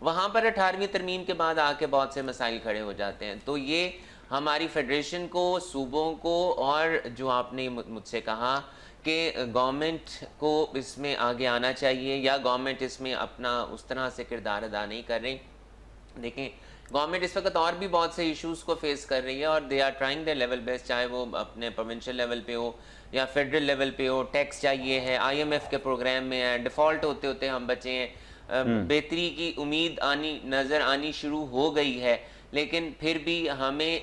وہاں پر 18ویں ترمیم کے بعد آ کے بہت سے مسائل کھڑے ہو جاتے ہیں. تو یہ ہماری فیڈریشن کو، صوبوں کو، اور جو آپ نے مجھ سے کہا کہ گورنمنٹ کو اس میں آگے آنا چاہیے، یا گورنمنٹ اس میں اپنا اس طرح سے کردار ادا نہیں کر رہی. دیکھیں گورنمنٹ اس وقت اور بھی بہت سے ایشوز کو فیس کر رہی ہے، اور they are trying their level best, چاہے وہ اپنے پروونشل لیول پہ ہو یا فیڈرل لیول پہ ہو. ٹیکس چاہیے ہے، IMF کے پروگرام میں ہے، ڈیفالٹ ہوتے ہوتے ہم بچے ہیں. بہتری کی امید نظر آنی شروع ہو گئی ہے، لیکن پھر بھی ہمیں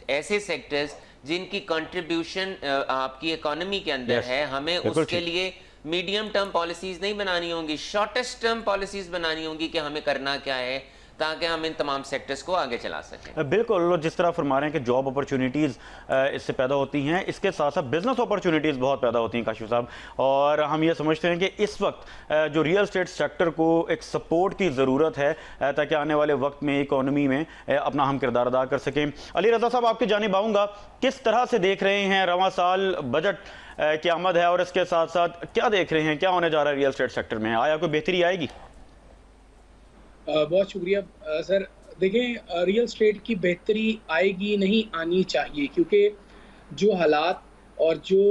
ایسے سیکٹرز جن کی کنٹریبیوشن آپ کی اکانومی کے اندر ہے، ہمیں اس کے لیے میڈیم ٹرم پالیسیز نہیں بنانی ہوں گی، شارٹسٹ ٹرم پالیسیز بنانی ہوں گی کہ ہمیں کرنا کیا ہے تاکہ ہم ان تمام سیکٹرز کو آگے چلا سکیں. بالکل، جس طرح فرما رہے ہیں کہ جاب اپرچونیٹیز اس سے پیدا ہوتی ہیں، اس کے ساتھ ساتھ بزنس اپرچونیٹیز بہت پیدا ہوتی ہیں کاشف صاحب. اور ہم یہ سمجھتے ہیں کہ اس وقت جو ریئل اسٹیٹ سیکٹر کو ایک سپورٹ کی ضرورت ہے تاکہ آنے والے وقت میں اکانومی میں اپنا اہم کردار ادا کر سکیں. علی رضا صاحب، آپ کی جانب آؤں گا، کس طرح سے دیکھ رہے ہیں رواں سال بجٹ کی آمد ہے، اور اس کے ساتھ ساتھ کیا دیکھ رہے ہیں، کیا ہونے جا رہا ہے ریئل اسٹیٹ سیکٹر میں؟ آیا کوئی بہتری آئے گی؟ بہت شکریہ سر. دیکھیں ریئل اسٹیٹ کی بہتری آئے گی نہیں، آنی چاہیے، کیونکہ جو حالات اور جو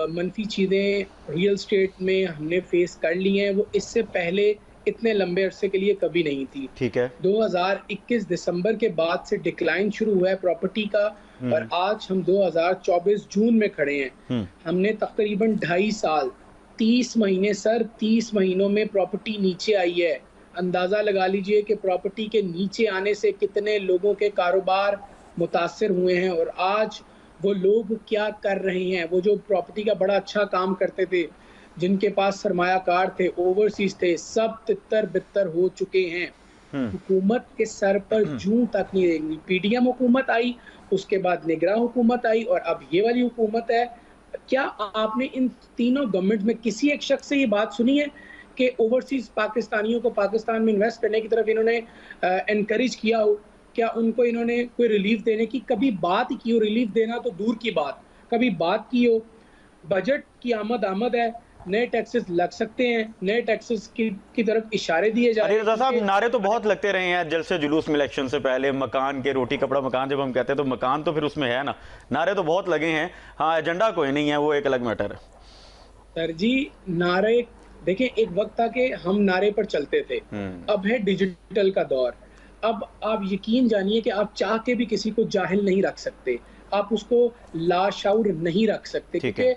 منفی چیزیں ریئل اسٹیٹ میں ہم نے فیس کر لی ہیں وہ اس سے پہلے اتنے لمبے عرصے کے لیے کبھی نہیں تھی. ٹھیک ہے. 2021 دسمبر کے بعد سے ڈکلائن شروع ہوا ہے پراپرٹی کا، اور آج ہم 2024 جون میں کھڑے ہیں. ہم نے تقریباً 2.5 سال 30 مہینے سر 30 مہینوں میں پراپرٹی نیچے آئی ہے. اندازہ لگا لیجئے کہ پراپرٹی کے نیچے آنے سے کتنے لوگوں کے کاروبار متاثر ہوئے ہیں، اور آج وہ لوگ کیا کر رہے ہیں. وہ جو پراپرٹی کا بڑا اچھا کام کرتے تھے، جن کے پاس سرمایہ کار تھے، اوورسیز تھے، سب تتر بتر ہو چکے ہیں. حکومت کے سر پر جوں تک نہیں رہیں گی. PDM حکومت آئی، اس کے بعد نگراں حکومت آئی، اور اب یہ والی حکومت ہے. کیا آپ نے ان تینوں گورنمنٹ میں کسی ایک شخص سے یہ بات سنی ہے کہ اوورسیز پاکستانیوں کو پاکستان میں انویسٹ کرنے کی طرف انہوں نے انکریج کیا ہو؟ کیا ان کو انہوں نے کوئی ریلیف دینے کی کبھی بات کی ہو؟ ریلیف دینا تو دور کی بات، کبھی بات کی ہو؟ بجٹ کی آمد ہے، نئے ٹیکسز لگ سکتے ہیں، نئے ٹیکسز کی طرف اشارے دیے جا رہے ہیں. علی رضا صاحب، نعرے تو بہت لگتے رہے ہیں جلسے جلوس میں الیکشن سے پہلے، مکان کے روٹی کپڑا مکان جب ہم کہتے ہیں تو مکان تو پھر اس میں ہے نا. نعرے تو بہت لگے ہیں، ہاں ایجنڈا کوئی نہیں ہے، وہ ایک الگ میٹر ہے. سر جی نعرے دیکھیں، ایک وقت تھا کہ ہم نعرے پر چلتے تھے، اب ہے ڈیجیٹل کا دور. اب آپ یقین جانیے کہ آپ چاہ کے بھی کسی کو جاہل نہیں رکھ سکتے، آپ اس کو لاشعور نہیں رکھ سکتے، کیونکہ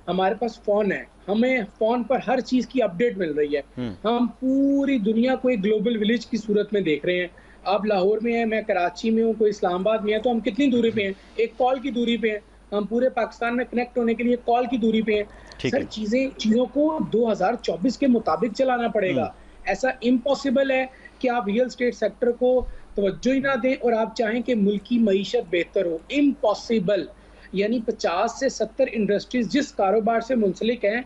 ہمارے پاس فون ہے، ہمیں فون پر ہر چیز کی اپڈیٹ مل رہی ہے. ہم پوری دنیا کو ایک گلوبل ولیج کی صورت میں دیکھ رہے ہیں. آپ لاہور میں ہیں، میں کراچی میں ہوں، کوئی اسلام آباد میں ہے، تو ہم کتنی دوری پہ ہیں؟ ایک کال کی دوری پہ ہیں. ہم پورے پاکستان میں کنیکٹ ہونے کے لیے کال کی دوری پہ ہیں. سر چیزوں کو 2024 کے مطابق چلانا پڑے گا. ایسا امپاسبل ہے کہ آپ ریئل اسٹیٹ سیکٹر کو توجہ ہی نہ دیں اور آپ چاہیں کہ ملک کی معیشت بہتر ہو. امپاسبل. یعنی 50 سے 70 انڈسٹریز جس کاروبار سے منسلک ہیں،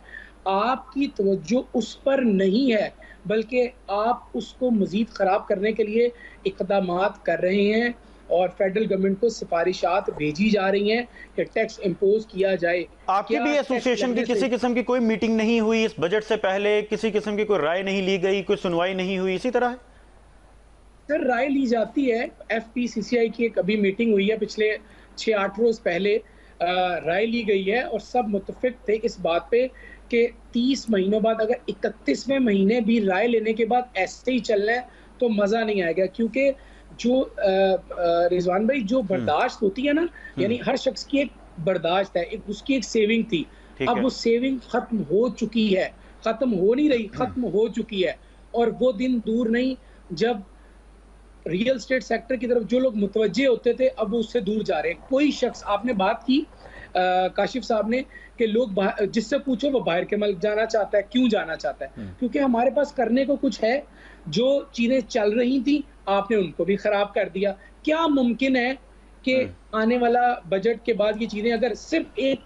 آپ کی توجہ اس پر نہیں ہے، بلکہ آپ اس کو مزید خراب کرنے کے لیے اقدامات کر رہے ہیں، اور فیڈرل گورنمنٹ کو سفارشات بھیجی جا رہی ہیں کہ ٹیکس امپوز کیا جائے. آپ کی بھی ایسوسیشن کی کسی قسم کی کوئی میٹنگ نہیں ہوئی اس بجٹ سے پہلے؟ کسی قسم کی کوئی رائے نہیں لی گئی، کوئی سنوائی نہیں ہوئی؟ اسی طرح ہے سر، رائے لی جاتی ہے. FPCCI کی ایک ابھی میٹنگ ہوئی ہے پچھلے 6-8 روز پہلے، رائے لی گئی ہے، اور سب متفق تھے اس بات پہ کہ 30 مہینوں بعد اگر 31ویں مہینے بھی رائے لینے کے بعد ایسے ہی چلنا ہے تو مزہ نہیں آئے گا. کیونکہ جو رضوان بھائی جو برداشت ہوتی ہے نا، یعنی ہر شخص کی ایک برداشت ہے، اس کی ایک سیونگ تھی، اب وہ سیونگ ختم ہو چکی ہے، ختم ہو نہیں رہی، ختم ہو چکی ہے. اور وہ دن دور نہیں جب ریئل اسٹیٹ سیکٹر کی طرف جو لوگ متوجہ ہوتے تھے اب وہ اس سے دور جا رہے ہیں. کوئی شخص، آپ نے بات کی کاشف صاحب نے کہ لوگ جس سے پوچھو وہ باہر کے ملک جانا چاہتا ہے. کیوں جانا چاہتا ہے؟ کیونکہ ہمارے پاس کرنے کو کچھ ہے. جو چیزیں چل رہی تھیں آپ نے ان کو بھی خراب کر دیا. کیا ممکن ہے کہ آنے والا بجٹ کے بعد یہ چیزیں، اگر صرف ایک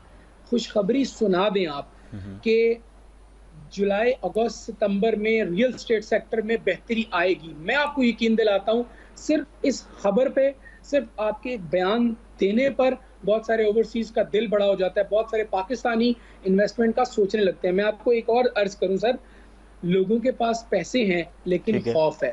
خوشخبری سنا دیں آپ کہ جولائی، اگست، ستمبر میں ریئل اسٹیٹ سیکٹر میں بہتری آئے گی، میں آپ کو یقین دلاتا ہوں صرف اس خبر پہ، صرف آپ کے ایک بیان دینے پر بہت سارے اوورسیز کا دل بڑا ہو جاتا ہے، بہت سارے پاکستانی انویسٹمنٹ کا سوچنے لگتے ہیں. میں آپ کو ایک اور عرض کروں سر، لوگوں کے پاس پیسے ہیں لیکن خوف ہے.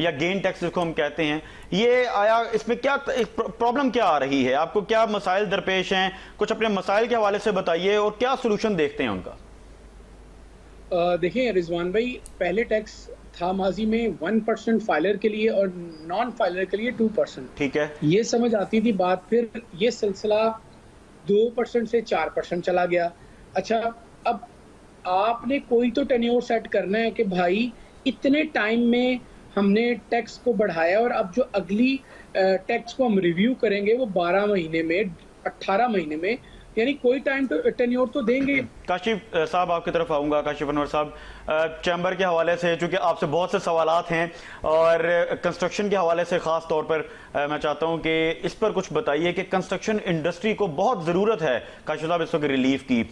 یا گین ٹیکس جس کو ہم کہتے ہیں، یہ آیا اس میں کیا پرابلم کیا آ رہی ہے؟ آپ کو کیا مسائل درپیش ہیں؟ کچھ اپنے مسائل کے حوالے سے بتائیے اور کیا سولوشن دیکھتے ہیں ان کا؟ دیکھیں رضوان بھائی، پہلے ٹیکس تھا ماضی میں 1% فائلر کے لیے اور نان فائلر کے لیے 2%. ٹھیک ہے، یہ سمجھ آتی تھی بات. پھر یہ سلسلہ 2% سے 4% چلا گیا. اچھا، اب آپ نے کوئی تو ٹینیور سیٹ کرنا ہے کہ بھائی اتنے ٹائم میں ہم نے ٹیکس کو بڑھایا اور اب جو اگلی ٹیکس کو ہم ریویو کریں گے وہ 12 مہینے میں، 18 مہینے میں، یعنی کوئی ٹائم تو ٹینیور تو دیں گے. کاشف صاحب آپ کی طرف آؤں گا. کاشف انور صاحب، چیمبر کے حوالے سے چونکہ آپ سے بہت سے سوالات ہیں اور کنسٹرکشن کے حوالے سے خاص طور پر میں چاہتا ہوں کہ اس پر کچھ بتائیے کہ کنسٹرکشن انڈسٹری کو بہت ضرورت ہے کاشف صاحب اس وقت ریلیف کی،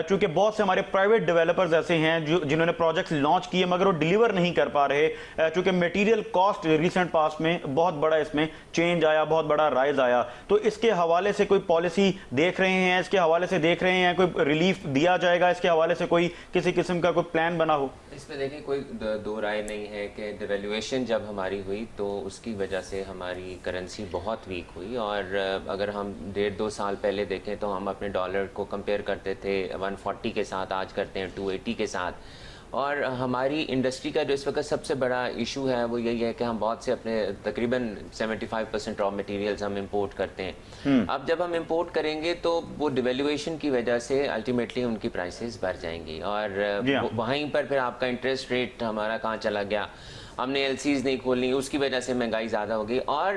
چونکہ بہت سے ہمارے پرائیویٹ ڈیولپرز ایسے ہیں جنہوں نے پروجیکٹس لانچ کیے مگر وہ ڈیلیور نہیں کر پا رہے، چونکہ میٹیریل کاسٹ ریسنٹ پاس میں بہت بڑا اس میں چینج آیا، بہت بڑا رائز آیا. تو اس کے حوالے سے کوئی پالیسی دیکھ رہے ہیں؟ اس کے حوالے سے دیکھ رہے ہیں کوئی ریلیف دیا جائے گا؟ اس کے حوالے سے کوئی کسی قسم کا کوئی پلان بنا ہو؟ اس میں دیکھیں کوئی دو رائے نہیں ہے کہ ڈیویلیویشن جب ہماری ہوئی تو اس کی وجہ سے ہماری کرنسی بہت ویک ہوئی، اور اگر ہم 1.5-2 سال پہلے دیکھیں تو ہم اپنے ڈالر کو کمپیئر کرتے تھے 140 کے ساتھ، آج کرتے ہیں 280 کے ساتھ. اور ہماری انڈسٹری کا جو اس وقت سب سے بڑا ایشو ہے وہ یہی ہے کہ ہم بہت سے اپنے تقریباً 75% را مٹیریلز ہم امپورٹ کرتے ہیں. اب جب ہم امپورٹ کریں گے تو وہ ڈیویلیویشن کی وجہ سے الٹیمیٹلی ان کی پرائسز بڑھ جائیں گی، اور وہیں پر پھر آپ کا انٹرسٹ ریٹ ہمارا کہاں چلا گیا، ہم نے ایل سیز نہیں کھولنی، اس کی وجہ سے مہنگائی زیادہ ہوگی. اور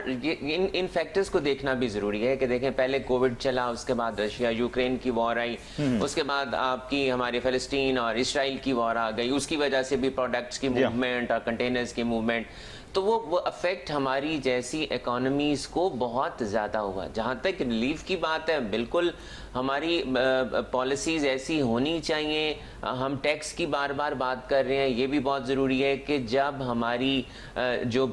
ان فیکٹرز کو دیکھنا بھی ضروری ہے کہ دیکھیں پہلے کووڈ چلا، اس کے بعد رشیا یوکرین کی وار آئی، اس کے بعد آپ کی ہمارے فلسطین اور اسرائیل کی وار آ گئی، اس کی وجہ سے بھی پروڈکٹس کی موومنٹ اور کنٹینرز کی موومنٹ، تو وہ افیکٹ ہماری جیسی اکانومیز کو بہت زیادہ ہوا. جہاں تک ریلیف کی بات ہے، بالکل ہماری پالیسیز ایسی ہونی چاہیے. ہم ٹیکس کی بار بار بات کر رہے ہیں، یہ بھی بہت ضروری ہے کہ جب ہماری جو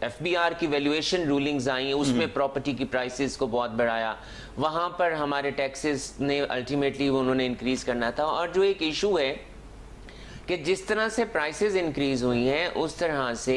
ایف بی آر کی ویلیویشن رولنگز آئیں اس میں پراپرٹی کی پرائسز کو بہت بڑھایا، وہاں پر ہمارے ٹیکسز نے الٹیمیٹلی انہوں نے انکریز کرنا تھا. اور جو ایک ایشو ہے کہ جس طرح سے پرائسز انکریز ہوئی ہیں اس طرح سے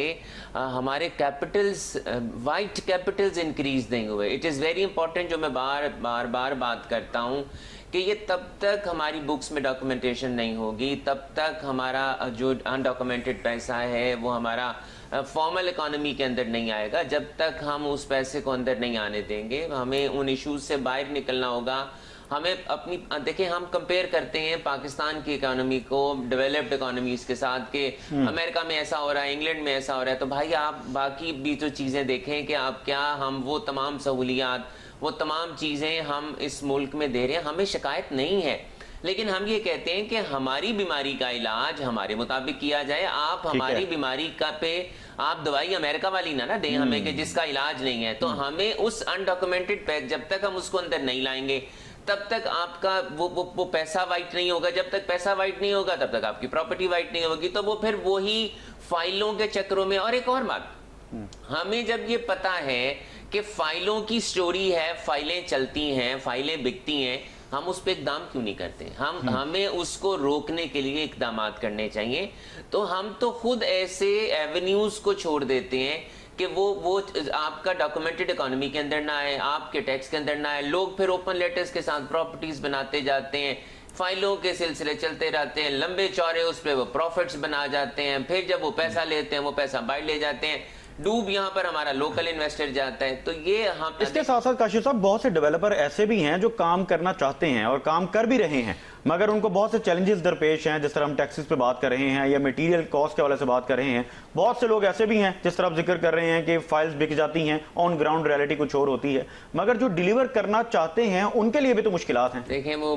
ہمارے کیپٹلز، وائٹ کیپٹلز انکریز نہیں ہوئے. اٹ از ویری امپورٹنٹ، جو میں بار بار بات کرتا ہوں کہ یہ تب تک ہماری بکس میں ڈاکومنٹیشن نہیں ہوگی، تب تک ہمارا جو انڈاکومنٹڈ پیسہ ہے وہ ہمارا فارمل اکانومی کے اندر نہیں آئے گا. جب تک ہم اس پیسے کو اندر نہیں آنے دیں گے، ہمیں ان ایشوز سے باہر نکلنا ہوگا. ہمیں اپنی دیکھیں، ہم کمپیئر کرتے ہیں پاکستان کی اکانومی کو ڈیولپڈ اکانومیز کے ساتھ کہ امریکہ میں ایسا ہو رہا ہے، انگلینڈ میں ایسا ہو رہا ہے. تو بھائی آپ باقی بھی تو چیزیں دیکھیں کہ آپ کیا ہم وہ تمام سہولیات، وہ تمام چیزیں ہم اس ملک میں دے رہے ہیں. ہمیں شکایت نہیں ہے، لیکن ہم یہ کہتے ہیں کہ ہماری بیماری کا علاج ہمارے مطابق کیا جائے. آپ ہماری بیماری کا پہ آپ دوائی امریکہ والی نہ دیں ہمیں کہ جس کا علاج نہیں ہے. تو ہمیں اس انڈاکومنٹڈ پیک، جب تک ہم اس کو اندر نہیں لائیں گے تب تک آپ کا وہ پیسہ وائٹ نہیں ہوگا. جب تک پیسہ وائٹ نہیں ہوگا تب تک آپ کی پراپرٹی وائٹ نہیں ہوگی. تو وہ پھر وہی فائلوں کے چکروں میں. اور ایک اور بات، ہمیں جب یہ پتا ہے کہ فائلوں کی سٹوری ہے، فائلیں چلتی ہیں، فائلیں بکتی ہیں، ہم اس پہ اقدام کیوں نہیں کرتے؟ ہمیں اس کو روکنے کے لیے اقدامات کرنے چاہیے. تو ہم تو خود ایسے ایونیوز کو چھوڑ دیتے ہیں کہ وہ آپ کا ڈاکومنٹڈ اکانومی کے اندر نہ آئے، آپ کے ٹیکس کے اندر نہ آئے. لوگ پھر اوپن لیٹرز کے ساتھ پراپرٹیز بناتے جاتے ہیں، فائلوں کے سلسلے چلتے رہتے ہیں، لمبے چوڑے اس پہ وہ پروفٹس بنا جاتے ہیں. پھر جب وہ پیسہ لیتے ہیں وہ پیسہ باہر لے جاتے ہیں، ڈوب یہاں پر ہمارا لوکل انویسٹر جاتا ہے. تو یہ ہم اس کے ساتھ ساتھ کاشف صاحب بہت سے ڈیولپر ایسے بھی ہیں جو کام کرنا چاہتے ہیں اور کام کر بھی رہے ہیں، مگر ان کو بہت سے چیلنجز درپیش ہیں. جس طرح ہم ٹیکسز پہ بات کر رہے ہیں یا میٹیریل کاسٹ کے حوالے سے بات کر رہے ہیں، بہت سے لوگ ایسے بھی ہیں جس طرح آپ ذکر کر رہے ہیں کہ فائلز بک جاتی ہیں، آن گراؤنڈ ریالٹی کچھ اور ہوتی ہے، مگر جو ڈیلیور کرنا چاہتے ہیں ان کے لیے بھی تو مشکلات ہیں. دیکھیں وہ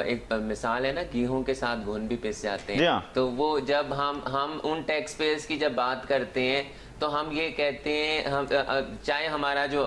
ایک مثال ہے نا، گیہوں کے ساتھ گھن بھی پس جاتے ہیں. تو وہ جب ہم ان ٹیکس پیئرز کی جب بات کرتے ہیں تو ہم یہ کہتے ہیں چاہے ہمارا جو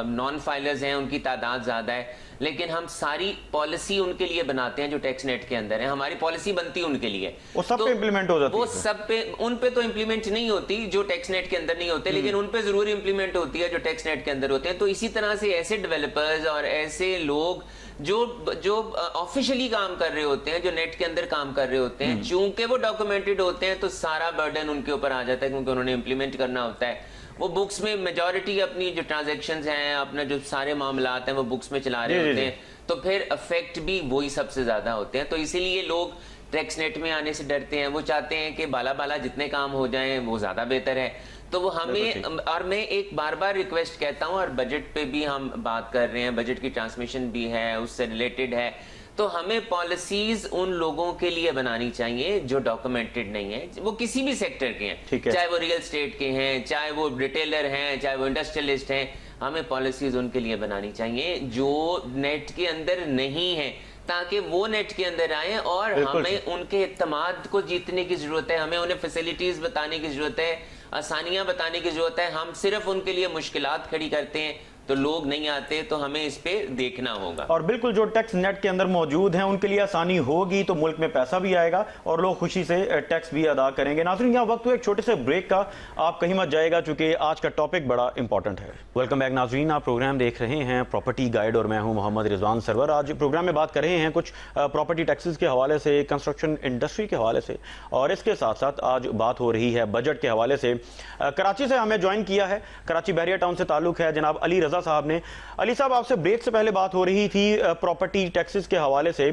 نان فائلرز ہیں ان کی تعداد زیادہ ہے، لیکن ہم ساری پالیسی ان کے لیے بناتے ہیں جو ٹیکس نیٹ کے اندر ہے. ہماری پالیسی بنتی ان کے لیے، وہ سب پہ امپلیمنٹ ہو جاتی ہے. وہ سب پہ، ان پہ تو امپلیمنٹ نہیں ہوتی جو ٹیکس نیٹ کے اندر نہیں ہوتے، لیکن ان پہ ضرور امپلیمنٹ ہوتی ہے جو ٹیکس نیٹ کے اندر ہوتے ہیں. تو اسی طرح سے ایسے ڈیولپرز اور ایسے لوگ جو آفیشلی کام کر رہے ہوتے ہیں, جو نیٹ کے اندر کام کر رہے ہوتے ہیں, چونکہ وہ ڈاکومنٹڈ ہوتے ہیں تو سارا برڈن ان کے اوپر آ جاتا ہے, کیونکہ انہوں نے امپلیمنٹ کرنا ہوتا ہے. وہ بکس میں میجورٹی اپنی جو ٹرانزیکشنز ہیں, اپنا جو سارے معاملات ہیں وہ بکس میں چلا رہے ہوتے ہیں, تو پھر افیکٹ بھی وہی سب سے زیادہ ہوتے ہیں. تو اسی لیے لوگ ٹیکس نیٹ میں آنے سے ڈرتے ہیں, وہ چاہتے ہیں کہ بالا بالا جتنے کام ہو جائیں وہ زیادہ بہتر ہے. تو وہ ہمیں, اور میں ایک بار بار ریکویسٹ کہتا ہوں, اور بجٹ پہ بھی ہم بات کر رہے ہیں, بجٹ کی ٹرانسمیشن بھی ہے, اس سے ریلیٹڈ ہے, تو ہمیں پالیسیز ان لوگوں کے لیے بنانی چاہیے جو ڈاکومنٹڈ نہیں ہیں, وہ کسی بھی سیکٹر کے ہیں, چاہے وہ ریئل اسٹیٹ کے ہیں, چاہے وہ ریٹیلر ہیں, چاہے وہ انڈسٹریلسٹ ہیں. ہمیں پالیسیز ان کے لیے بنانی چاہیے جو نیٹ کے اندر نہیں ہیں, تاکہ وہ نیٹ کے اندر آئیں. اور ہمیں ان کے اعتماد کو جیتنے کی ضرورت ہے, ہمیں انہیں فیسلٹیز بتانے کی ضرورت ہے, آسانیاں بتانے کی ضرورت ہے. ہم صرف ان کے لیے مشکلات کھڑی کرتے ہیں تو لوگ نہیں آتے, تو ہمیں اس پہ دیکھنا ہوگا. اور بالکل جو ٹیکس نیٹ کے اندر موجود ہیں ان کے لیے آسانی ہوگی تو ملک میں پیسہ بھی آئے گا اور لوگ خوشی سے ٹیکس بھی ادا کریں گے. ناظرین, یہاں وقت ہو ایک چھوٹے سے بریک کا, آپ کہیں مت جائے گا چونکہ آج کا ٹاپک بڑا امپورٹنٹ ہے. ویلکم بیک ناظرین, آپ پروگرام دیکھ رہے ہیں پراپرٹی گائیڈ اور میں ہوں محمد رضوان سرور. آج پروگرام میں بات کر رہے ہیں کچھ پراپرٹی ٹیکسز کے حوالے سے, کنسٹرکشن انڈسٹری کے حوالے سے, اور اس کے ساتھ ساتھ آج بات ہو رہی ہے بجٹ کے حوالے سے. کراچی سے ہمیں جوائن کیا ہے, کراچی بحریہ ٹاؤن سے تعلق ہے جناب علی رضا صاحب نے. علی صاحب, آپ سے بریک سے پہلے بات ہو رہی تھی پراپرٹی ٹیکسز کے حوالے سے,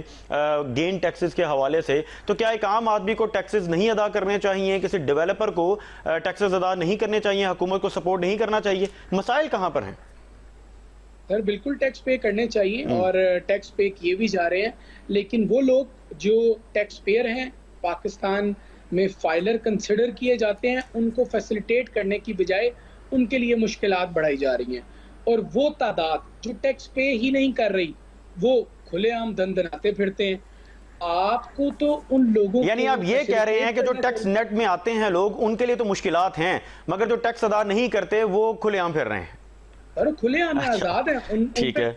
گین ٹیکسز کے حوالے سے. تو کیا ایک عام آدمی کو ٹیکسز نہیں ادا کرنے چاہیے, کسی ڈیولپر کو ٹیکسز ادا نہیں کرنے چاہیے, حکومت کو سپورٹ نہیں کرنا چاہیے؟ مسائل کہاں پر ہیں؟ سر بالکل ٹیکس پے کرنے چاہیے اور ٹیکس پے کیے بھی جا رہے ہیں, لیکن وہ لوگ جو ٹیکس پیئر ہیں پاکستان میں فائلر کنسیڈر کیے جاتے ہیں, ان کو فیسیلیٹیٹ کرنے کی بجائے ان کے لیے مشکلات بڑھائی جا رہی ہیں. اور وہ تعداد جو ٹیکس پے ہی نہیں کر رہی وہ کھلے عام دندناتے پھرتے ہیں. آپ کو تو ان لوگوں, یعنی آپ یہ کہہ رہے ہیں کہ جو ٹیکس نیٹ میں آتے ہیں لوگ, ان کے لیے تو مشکلات ہیں, مگر جو ٹیکس ادا نہیں کرتے وہ کھلے عام پھر رہے ہیں. اور کھلے عام آزاد ہیں, ان پہ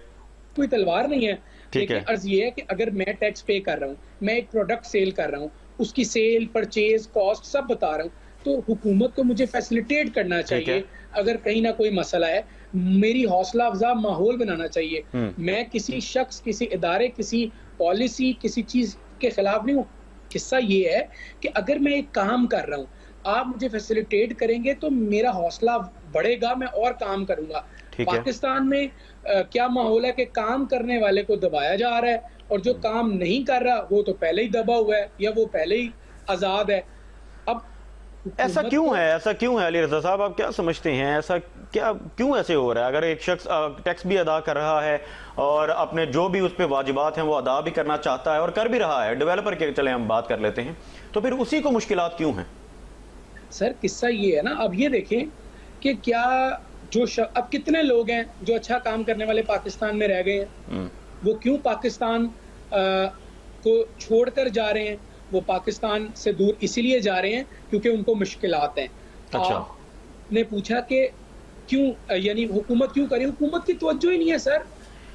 کوئی تلوار نہیں ہے. لیکن عرض یہ ہے کہ اگر میں ٹیکس پے کر رہا ہوں, میں ایک پروڈکٹ سیل کر رہا ہوں, اس کی سیل, پرچیز, کاسٹ سب بتا رہا ہوں, تو حکومت کو مجھے فیسیلیٹیٹ کرنا چاہیے. اگر کہیں نہ کوئی مسئلہ ہے, میری حوصلہ افزا ماحول بنانا چاہیے. میں کسی شخص, کسی ادارے, کسی پالیسی, کسی چیز کے خلاف نہیں ہوں. قصہ یہ ہے کہ اگر میں ایک کام کر رہا ہوں, آپ مجھے فیسیلیٹیٹ کریں گے تو میرا حوصلہ بڑھے گا, میں اور کام کروں گا. پاکستان میں کیا ماحول ہے کہ کام کرنے والے کو دبایا جا رہا ہے, اور جو کام نہیں کر رہا وہ تو پہلے ہی دبا ہوا ہے یا وہ پہلے ہی آزاد ہے. اب ایسا کیوں ہے, ایسا کیوں ہے علی رضا صاحب, آپ کیا سمجھتے ہیں ایسا کیوں ایسے ہو رہا ہے؟ اگر ایک شخص ٹیکس بھی ادا کر رہا ہے اور اپنے جو بھی اس پہ واجبات ہیں وہ ادا بھی کرنا چاہتا ہے اور کر بھی رہا ہے, ڈیولپر کے چلے ہم بات کر لیتے ہیں, تو پھر اسی کو مشکلات کیوں ہیں؟ سر قصہ یہ ہے نا, اب یہ دیکھیں کہ کیا اب کتنے لوگ ہیں جو اچھا کام کرنے والے پاکستان میں رہ گئے ہیں, وہ کیوں پاکستان کو چھوڑ کر جا رہے ہیں؟ وہ پاکستان سے دور اسی لیے جا رہے ہیں کیونکہ ان کو مشکلات ہیں. آپ نے پوچھا کہ کیوں, یعنی حکومت کیوں کرے, حکومت کی توجہ ہی نہیں ہے.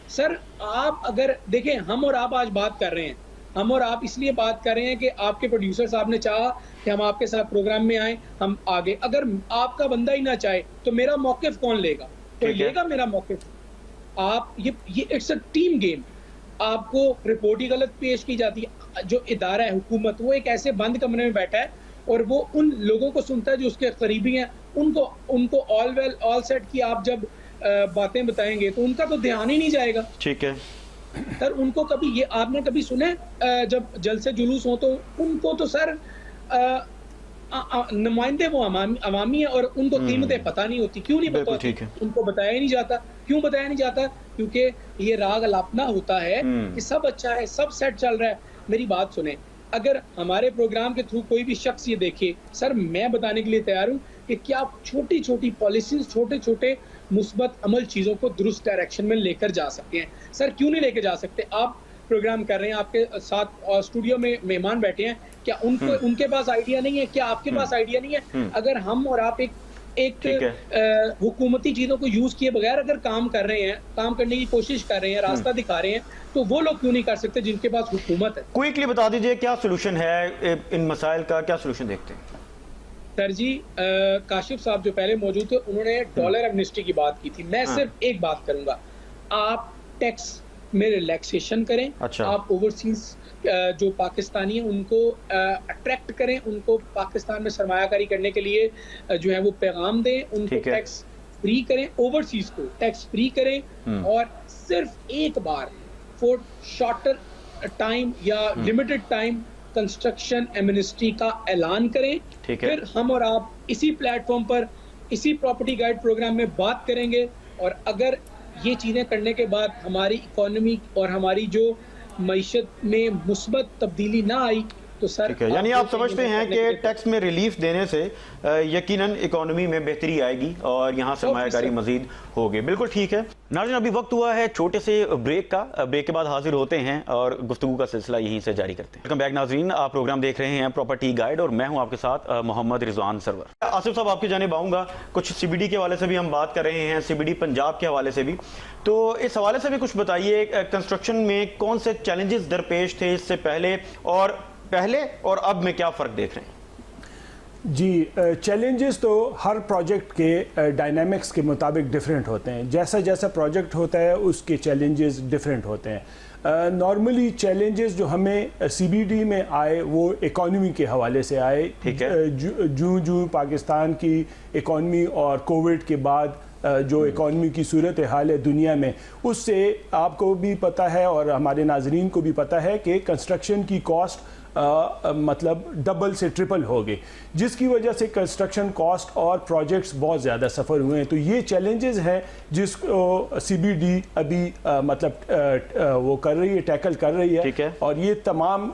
سر آپ اگر دیکھیں, ہم اور آپ آج بات کر رہے ہیں, ہم اور آپ اس لیے بات کر رہے ہیں کہ آپ کے پروڈیوسر صاحب نے چاہا کہ ہم آپ کے ساتھ پروگرام میں آئیں, ہم آگے. اگر آپ کا بندہ ہی نہ چاہے تو میرا موقف کون لے گا؟ کوئی لے گا میرا موقف؟ آپ یہ اٹس اے ٹیم گیم. آپ کو رپورٹ ہی غلط پیش کی جاتی ہے. جو ادارہ ہے حکومت, وہ ایک ایسے بند کمرے میں بیٹھا ہے اور وہ ان لوگوں کو سنتا ہے جو اس کے قریبی ہیں. ان کو آل ویل آل سیٹ کی آپ جب باتیں بتائیں گے تو ان کا تو دھیان ہی نہیں جائے گا. ٹھیک ہے سر, ان کو کبھی یہ آپ نے کبھی سنے جب جلسے جلوس ہوں تو ان کو تو سر نمائندے وہ عوامی ہیں اور ان کو قیمتیں پتہ نہیں ہوتی. کیوں نہیں پتہ ہوتی؟ ان کو بتایا ہی نہیں جاتا. کیوں بتایا نہیں جاتا؟ کیونکہ یہ راگ الاپنا ہوتا ہے کہ سب اچھا ہے, سب سیٹ چل رہا ہے. میری بات سنیں, اگر ہمارے پروگرام کے تھرو کوئی بھی شخص یہ دیکھے, سر میں بتانے کے لیے تیار ہوں کہ کیا چھوٹی چھوٹی پالیسیز, چھوٹے چھوٹے مثبت عمل چیزوں کو درست ڈائریکشن میں لے کر جا سکتے ہیں. سر کیوں نہیں لے کے جا سکتے؟ آپ پروگرام کر رہے ہیں, آپ کے ساتھ اسٹوڈیو میں مہمان بیٹھے ہیں, کیا ان کے پاس آئیڈیا نہیں ہے؟ کیا آپ کے پاس آئیڈیا نہیں ہے؟ اگر ہم اور آپ ایک حکومتی چیزوں کو یوز کیے بغیر اگر کام کر رہے ہیں, کام کرنے کی کوشش کر رہے ہیں, راستہ دکھا رہے ہیں, تو وہ لوگ کیوں نہیں کر سکتے جن کے پاس حکومت ہے؟ کوئکلی بتا دیجئے کیا سلوشن ہے ان مسائل کا, کیا سلوشن دیکھتے ہیں؟ سر جی, کاشف صاحب جو پہلے موجود تھے انہوں نے ڈالر ایمنسٹی کی بات کی تھی. میں صرف ایک بات کروں گا, آپ ٹیکس میں ریلیکسیشن کریں. اچھا. آپ اوورسیز جو پاکستانی ہیں ان کو اٹریکٹ کریں, ان کو پاکستان میں سرمایہ کاری کرنے کے لیے جو ہے وہ پیغام دیں, ان کو ٹیکس فری کریں, اوورسیز کو ٹیکس فری کریں, اور صرف ایک بار فور شارٹر ٹائم یا لمیٹڈ ٹائم کنسٹرکشن ایمنسٹی کا اعلان کریں. پھر ہم اور آپ اسی پلیٹ فارم پر اسی پراپرٹی گائیڈ پروگرام میں بات کریں گے, اور اگر یہ چیزیں کرنے کے بعد ہماری اکانومی اور ہماری جو معیشت میں مثبت تبدیلی نہ آئی تو سر, یعنی آپ سمجھتے ہیں کہ ٹیکس میں ریلیف دینے سے یقیناً اکانومی میں بہتری آئے گی اور یہاں سرمایہ کاری مزید ہوگی. بالکل ٹھیک ہے ناظرین, ابھی وقت ہوا ہے چھوٹے سے بریک کا. بریک کے بعد حاصل ہوتے ہیں اور گفتگو کا سلسلہ یہیں سے جاری کرتے ہیں. ویلکم بیک ناظرین, آپ پروگرام دیکھ رہے ہیں پراپرٹی گائیڈ اور میں ہوں آپ کے ساتھ محمد رضوان سرور. آصف صاحب, آپ کی جانب آؤں گا. کچھ سی بی ڈی کے حوالے سے بھی ہم بات کر رہے ہیں, سی بی ڈی پنجاب کے حوالے سے بھی, تو اس حوالے سے بھی کچھ بتائیے. کنسٹرکشن میں کون سے چیلنجز درپیش تھے اس سے پہلے اور اب میں کیا فرق دیکھ رہے ہیں؟ جی, چیلنجز تو ہر پروجیکٹ کے ڈائنامکس کے مطابق ڈیفرنٹ ہوتے ہیں. جیسا جیسا پروجیکٹ ہوتا ہے اس کے چیلنجز ڈیفرنٹ ہوتے ہیں. نارملی چیلنجز جو ہمیں سی بی ڈی میں آئے وہ اکانومی کے حوالے سے آئے. جو پاکستان کی اکانومی اور کووڈ کے بعد جو اکانومی کی صورتحال ہے دنیا میں, اس سے آپ کو بھی پتہ ہے اور ہمارے ناظرین کو بھی پتہ ہے کہ کنسٹرکشن کی کاسٹ مطلب ڈبل سے ٹرپل ہو گئی, جس کی وجہ سے کنسٹرکشن کاسٹ اور پروجیکٹس بہت زیادہ سفر ہوئے ہیں. تو یہ چیلنجز ہیں جس کو سی بی ڈی ابھی مطلب وہ کر رہی ہے, ٹیکل کر رہی ہے, اور یہ تمام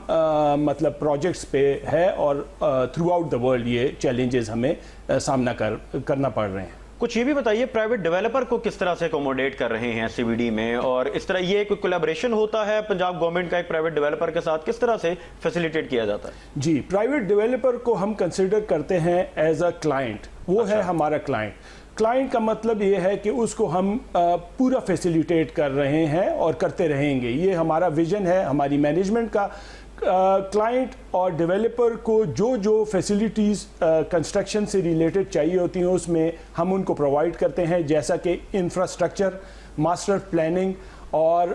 مطلب پروجیکٹس پہ ہے, اور تھرو آؤٹ دا ورلڈ یہ چیلنجز ہمیں سامنا کرنا پڑ رہے ہیں. کچھ یہ بھی بتائیے, پرائیویٹ ڈیولپر کو کس طرح سے اکوموڈیٹ کر رہے ہیں سی بی ڈی میں, اور اس طرح یہ کوئی کولیبریشن ہوتا ہے پنجاب گورنمنٹ کا ایک پرائیویٹ ڈیولپر کے ساتھ, کس طرح سے فیسیلیٹیٹ کیا جاتا ہے؟ جی, پرائیویٹ ڈیولپر کو ہم کنسیڈر کرتے ہیں ایز اے کلائنٹ. وہ ہے ہمارا کلائنٹ. کلائنٹ کا مطلب یہ ہے کہ اس کو ہم پورا فیسیلیٹیٹ کر رہے ہیں اور کرتے رہیں گے. یہ ہمارا ویژن ہے ہماری مینجمنٹ کا. کلائنٹ اور ڈیولپر کو جو فیسیلیٹیز کنسٹرکشن سے ریلیٹڈ چاہیے ہوتی ہیں اس میں ہم ان کو پرووائڈ کرتے ہیں, جیسا کہ انفراسٹرکچر, ماسٹر پلاننگ اور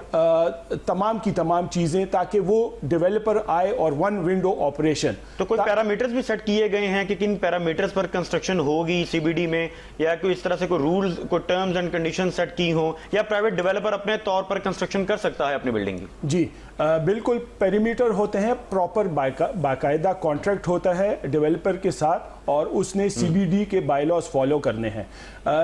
تمام کی تمام چیزیں, تاکہ وہ ڈیولپر آئے اور ون ونڈو آپریشن. تو کوئی پیرامیٹرز بھی سیٹ کیے گئے ہیں کہ کن پیرامیٹرز پر کنسٹرکشن ہوگی سی بی ڈی میں, یا کوئی اس طرح سے کوئی رولز, کوئی ٹرمز اینڈ کنڈیشن سیٹ کی ہوں, یا پرائیویٹ ڈیولپر اپنے طور پر کنسٹرکشن کر سکتا ہے اپنی بلڈنگ کی؟ جی بالکل, پیریمیٹر ہوتے ہیں, پراپر باقاعدہ کانٹریکٹ ہوتا ہے ڈیولپر کے ساتھ, اور اس نے سی بی ڈی کے بائی لاز فالو کرنے ہیں.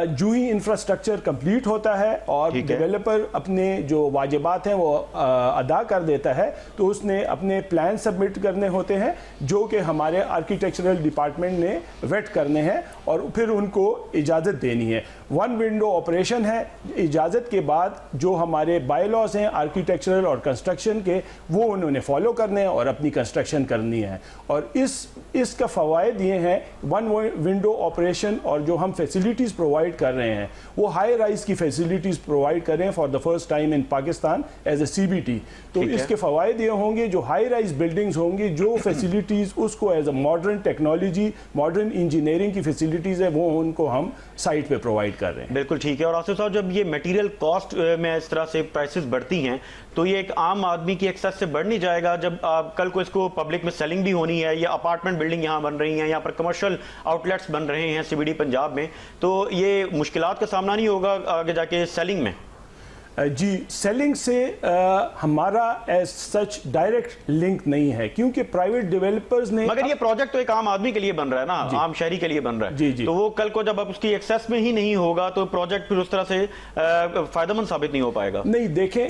جو ہی انفراسٹرکچر کمپلیٹ ہوتا ہے اور ڈیولپر اپنے جو واجبات ہیں وہ ادا کر دیتا ہے, تو اس نے اپنے پلان سبمٹ کرنے ہوتے ہیں جو کہ ہمارے آرکیٹیکچرل ڈپارٹمنٹ نے ویٹ کرنے ہیں, اور پھر ان کو اجازت دینی ہے. ون ونڈو آپریشن ہے. اجازت کے بعد جو ہمارے بائی لاز ہیں آرکیٹیکچرل اور کنسٹرکشن کے, وہ انہوں نے فالو کرنے ہیں اور اپنی کنسٹرکشن کرنی ہے. اور اس کا فوائد یہ ہیں, ون ونڈو آپریشن, اور جو ہم فیسیلیٹیز پرووائڈ کر رہے ہیں وہ ہائی رائز کی فیسیلیٹیز پرووائڈ کر رہے ہیں for the first time in Pakistan as a C B T. تو اس کے فوائد یہ ہوں گے, جو ہائی رائز بلڈنگز ہوں گی, جو فیسیلیٹیز اس کو as a modern technology, modern engineering کی فیسیلیٹیز ہے, وہ ان کو ہم سائٹ پہ پرووائڈ کر رہے ہیں. بالکل ٹھیک ہے. اور آصف صاحب, جب یہ میٹیریل کاسٹ میں اس طرح سے پرائسز بڑھتی ہیں تو یہ ایک عام آدمی کی ایکسیس سے بڑھ نہیں جائے گا؟ جب کل کو اس کو پبلک میں سیلنگ بھی ہونی ہے, یا اپارٹمنٹ بلڈنگ یہاں بن رہی ہیں, یہاں پر کمرشل آؤٹ لیٹس بن رہے ہیں سی بی ڈی پنجاب میں, تو یہ مشکلات کا سامنا نہیں ہوگا آگے جا کے سیلنگ میں؟ جی, سیلنگ سے ہمارا ایز سچ ڈائریکٹ لنک نہیں ہے, کیونکہ پرائیویٹ ڈیولپرز نے, مگر یہ پروجیکٹ تو ایک عام آدمی کے لیے بن رہا ہے نا, عام شہری کے لیے بن رہا ہے, تو وہ کل کو جب اب اس کی ایکسیس میں ہی نہیں ہوگا تو پروجیکٹ پھر اس طرح سے فائدہ مند ثابت نہیں ہو پائے گا. نہیں, دیکھیں,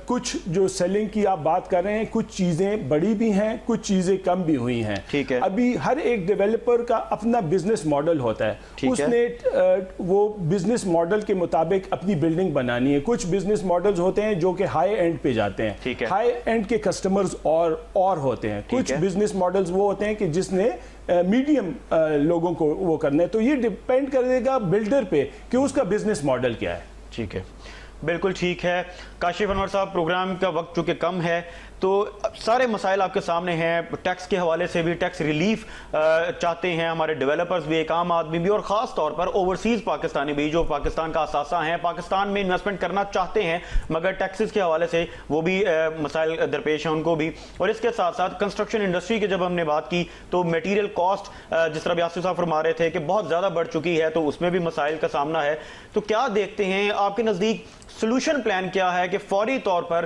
کچھ جو سیلنگ کی آپ بات کر رہے ہیں, کچھ چیزیں بڑی بھی ہیں, کچھ چیزیں کم بھی ہوئی ہیں. ٹھیک ہے. ابھی ہر ایک ڈیولپر کا اپنا بزنس ماڈل ہوتا ہے, اس نے وہ بزنس ماڈل کے مطابق اپنی بلڈنگ بنانی ہے. کچھ بزنس ماڈلز ہوتے ہیں جو کہ ہائی اینڈ پہ جاتے ہیں, ہائی اینڈ کے کسٹمرز اور ہوتے ہیں. کچھ بزنس ماڈلز وہ ہوتے ہیں کہ جس نے میڈیم لوگوں کو وہ کرنا ہے. تو یہ ڈیپینڈ کرے گا بلڈر پہ کہ اس کا بزنس ماڈل کیا ہے. ٹھیک ہے, بالکل ٹھیک ہے. کاشف انور صاحب, پروگرام کا وقت چونکہ کم ہے تو سارے مسائل آپ کے سامنے ہیں، ٹیکس کے حوالے سے بھی ٹیکس ریلیف چاہتے ہیں ہمارے ڈیولپرز بھی، ایک عام آدمی بھی، اور خاص طور پر اوورسیز پاکستانی بھی جو پاکستان کا اثاثہ ہیں، پاکستان میں انویسٹمنٹ کرنا چاہتے ہیں مگر ٹیکسز کے حوالے سے وہ بھی مسائل درپیش ہیں ان کو بھی. اور اس کے ساتھ ساتھ کنسٹرکشن انڈسٹری کی جب ہم نے بات کی تو میٹیریل کاسٹ جس طرح آصف صاحب فرما رہے تھے کہ بہت زیادہ بڑھ چکی ہے، تو اس میں بھی مسائل کا سامنا ہے. تو کیا دیکھتے ہیں آپ کے نزدیک سلوشن پلان کیا ہے کہ فوری طور پر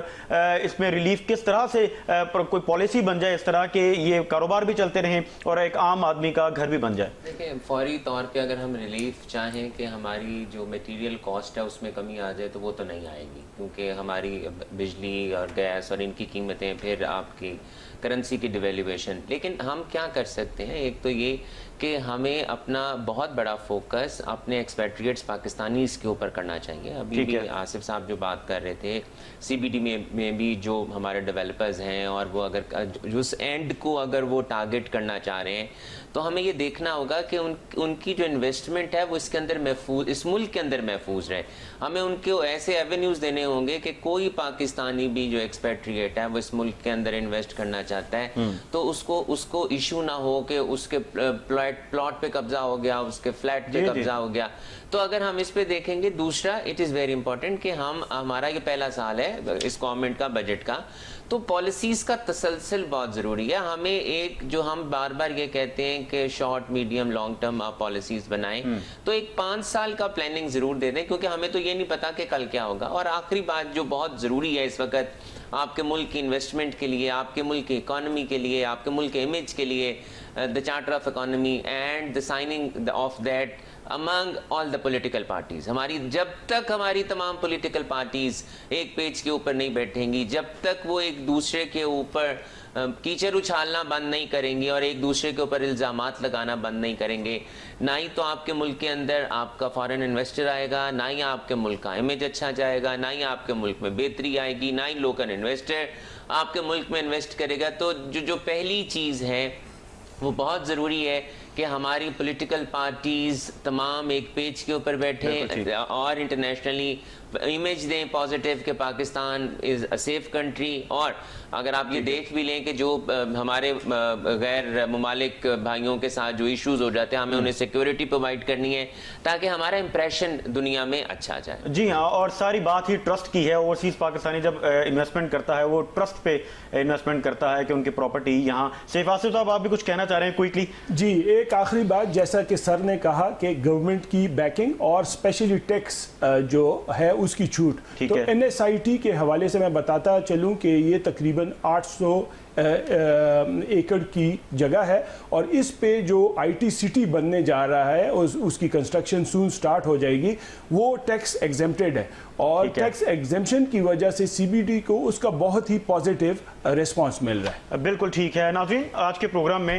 اس میں ریلیف کس طرح سے کوئی پالیسی بن جائے اس طرح کہ یہ کاروبار بھی چلتے رہیں اور ایک عام آدمی کا گھر بھی بن جائے؟ دیکھیں فوری طور پہ اگر ہم ریلیف چاہیں کہ ہماری جو میٹیریل کاسٹ ہے اس میں کمی آ جائے تو وہ تو نہیں آئے گی، کیونکہ ہماری بجلی اور گیس اور ان کی قیمتیں، پھر آپ کی کرنسی کی ڈیویلیویشن. لیکن ہم کیا کر سکتے ہیں؟ ایک تو یہ کہ ہمیں اپنا بہت بڑا فوکس اپنے ایکسپیٹریٹس پاکستانیز کے اوپر کرنا چاہیے. ابھی بھی آصف صاحب جو بات کر رہے تھے سی بی ڈی میں بھی جو ہمارے ڈیولپرز ہیں اور وہ اگر اس اینڈ کو اگر وہ ٹارگٹ کرنا چاہ رہے ہیں تو ہمیں یہ دیکھنا ہوگا کہ ان کی جو انویسٹمنٹ ہے وہ اس کے اندر محفوظ، اس ملک کے اندر محفوظ رہے. ہمیں ان کو ایسے ایونیوز دینے ہوں گے کہ کوئی پاکستانی بھی جو ایکسپیٹریٹ ہے وہ اس ملک کے اندر انویسٹ کرنا چاہتا ہے تو اس کو ایشو نہ ہو کہ اس کے پلاٹ پہ قبضہ ہو گیا، اس کے فلیٹ پہ قبضہ ہو گیا. تو اگر ہم اس پہ دیکھیں گے، دوسرا اٹ از ویری امپورٹنٹ کہ ہمارا یہ پہلا سال ہے اس گورنمنٹ کا بجٹ کا، تو پالیسیز کا تسلسل بہت ضروری ہے. ہمیں ایک جو ہم بار بار یہ کہتے ہیں کہ شارٹ میڈیم لانگ ٹرم آپ پالیسیز بنائیں، تو ایک 5 سال کا پلاننگ ضرور دے دیں، کیونکہ ہمیں تو یہ نہیں پتا کہ کل کیا ہوگا. اور آخری بات جو بہت ضروری ہے اس وقت آپ کے ملک کی انویسٹمنٹ کے لیے، آپ کے ملک کی اکانومی کے لیے، آپ کے ملک کے امیج کے لیے، the charter of economy and the signing of that among all the political parties. جب تک ہماری تمام پولیٹیکل پارٹیز ایک پیج کے اوپر نہیں بیٹھیں گی، جب تک وہ ایک دوسرے کے اوپر کیچڑ اچھالنا بند نہیں کریں گی اور ایک دوسرے کے اوپر الزامات لگانا بند نہیں کریں گے، نہ ہی تو آپ کے ملک کے اندر آپ کا فارن انویسٹر آئے گا، نہ ہی آپ کے ملک کا امیج اچھا جائے گا، نہ ہی آپ کے ملک میں بہتری آئے گی، نہ ہی لوکل انویسٹر آپ کے ملک میں انویسٹ کرے گا. تو جو پہلی چیز ہے وہ بہت ضروری ہے کہ ہماری پولیٹیکل پارٹیز تمام ایک پیج کے اوپر بیٹھیں اور انٹرنیشنلی امیج دیں پازیٹیو کہ پاکستان از اے سیف کنٹری. اور اگر آپ یہ دیکھ بھی لیں کہ جو ہمارے غیر ممالک بھائیوں کے ساتھ جو ایشوز ہو جاتے ہیں، ہمیں انہیں سیکیورٹی پرووائڈ کرنی ہے تاکہ ہمارا امپریشن دنیا میں اچھا جائے. جی ہاں، اور ساری بات ہی ٹرسٹ کی ہے. اوورسیز پاکستانی جب انویسٹمنٹ کرتا ہے وہ ٹرسٹ پہ انویسٹمنٹ کرتا ہے کہ ان کی پراپرٹی یہاں سیف. آصف صاحب آپ بھی کچھ کہنا چاہ رہے ہیں کوئکلی؟ جی، ایک آخری بات، جیسا کہ سر نے کہا کہ گورنمنٹ کی بیکنگ اور اسپیشلی ٹیکس جو ہے اس کی چھوٹ، تو این ایس آئی ٹی کے حوالے سے میں بتاتا چلوں کہ یہ تقریباً 800 ایکڑ کی جگہ ہے اور اس پہ جو آئی ٹی سٹی بننے جا رہا ہے اس کی کنسٹرکشن سون سٹارٹ ہو جائے گی، وہ ٹیکس ایگزمپٹڈ ہے اور ٹیکس ایگزمپشن کی وجہ سے سی بی ڈی کو اس کا بہت ہی پازیٹیو ریسپانس مل رہا ہے. بالکل ٹھیک ہے. ناظرین، آج کے پروگرام میں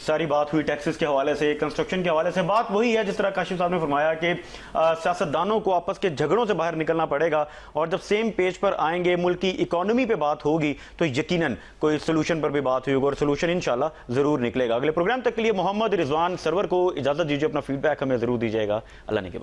ساری بات ہوئی ٹیکسز کے حوالے سے، کنسٹرکشن کے حوالے سے. بات وہی ہے جس طرح کاشف صاحب نے فرمایا کہ سیاستدانوں کو آپس کے جھگڑوں سے باہر نکلنا پڑے گا اور جب سیم پیج پر آئیں گے، ملک کی اکانومی پہ بات ہوگی تو یقیناً کوئی سلوشن پر بھی بات ہوئی ہوگی اور سلوشن انشاءاللہ ضرور نکلے گا. اگلے پروگرام تک کے لیے محمد رضوان سرور کو اجازت دیجیے. اپنا فیڈ بیک ہمیں ضرور دیجیے گا. اللہ نے